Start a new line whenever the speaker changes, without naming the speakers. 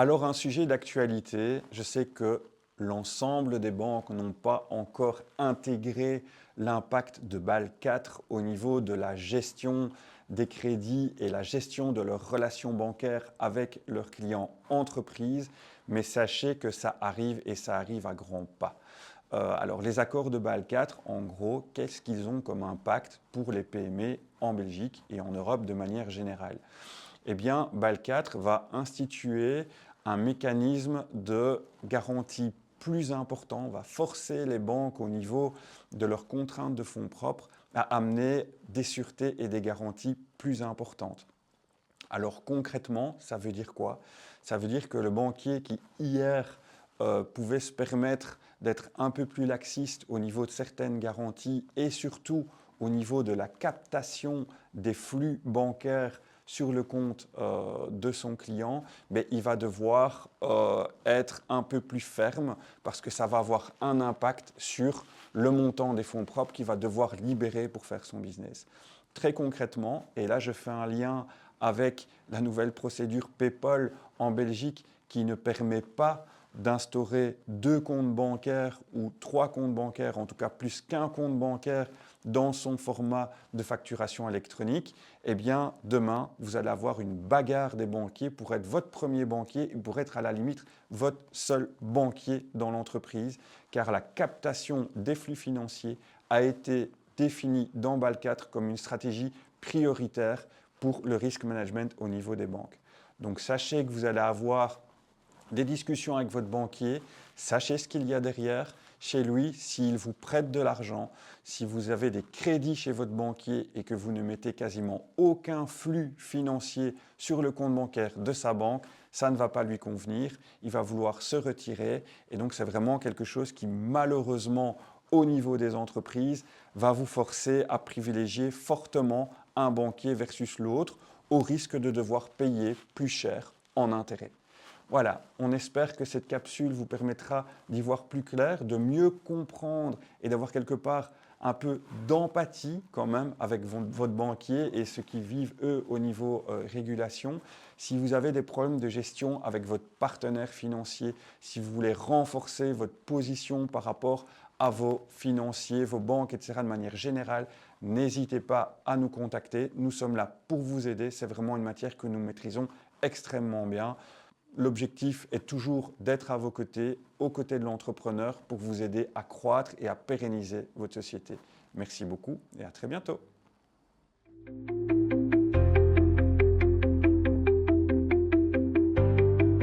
Alors, un sujet d'actualité, je sais que l'ensemble des banques n'ont pas encore intégré l'impact de Bâle 4 au niveau de la gestion des crédits et la gestion de leurs relations bancaires avec leurs clients entreprises, mais sachez que ça arrive et ça arrive à grands pas. Alors, les accords de Bâle 4, en gros, qu'est-ce qu'ils ont comme impact pour les PME en Belgique et en Europe de manière générale? Eh bien, Bâle 4 va instituer un mécanisme de garantie plus important, va forcer les banques au niveau de leurs contraintes de fonds propres à amener des sûretés et des garanties plus importantes. Alors concrètement, ça veut dire quoi? Ça veut dire que le banquier qui hier pouvait se permettre d'être un peu plus laxiste au niveau de certaines garanties et surtout au niveau de la captation des flux bancaires sur le compte de son client, mais il va devoir être un peu plus ferme parce que ça va avoir un impact sur le montant des fonds propres qu'il va devoir libérer pour faire son business. Très concrètement, et là je fais un lien avec la nouvelle procédure PayPal en Belgique qui ne permet pas d'instaurer 2 comptes bancaires ou 3 comptes bancaires, en tout cas plus qu'un compte bancaire dans son format de facturation électronique, eh bien demain, vous allez avoir une bagarre des banquiers pour être votre premier banquier et pour être à la limite votre seul banquier dans l'entreprise, car la captation des flux financiers a été définie dans BAL 4 comme une stratégie prioritaire pour le risk management au niveau des banques. Donc sachez que vous allez avoir des discussions avec votre banquier, sachez ce qu'il y a derrière. Chez lui, s'il vous prête de l'argent, si vous avez des crédits chez votre banquier et que vous ne mettez quasiment aucun flux financier sur le compte bancaire de sa banque, ça ne va pas lui convenir, il va vouloir se retirer et donc c'est vraiment quelque chose qui malheureusement au niveau des entreprises va vous forcer à privilégier fortement un banquier versus l'autre au risque de devoir payer plus cher en intérêt. Voilà, on espère que cette capsule vous permettra d'y voir plus clair, de mieux comprendre et d'avoir quelque part un peu d'empathie quand même avec votre banquier et ceux qui vivent eux au niveau régulation. Si vous avez des problèmes de gestion avec votre partenaire financier, si vous voulez renforcer votre position par rapport à vos financiers, vos banques, etc. de manière générale, n'hésitez pas à nous contacter. Nous sommes là pour vous aider. C'est vraiment une matière que nous maîtrisons extrêmement bien. L'objectif est toujours d'être à vos côtés, aux côtés de l'entrepreneur pour vous aider à croître et à pérenniser votre société. Merci beaucoup et à très bientôt.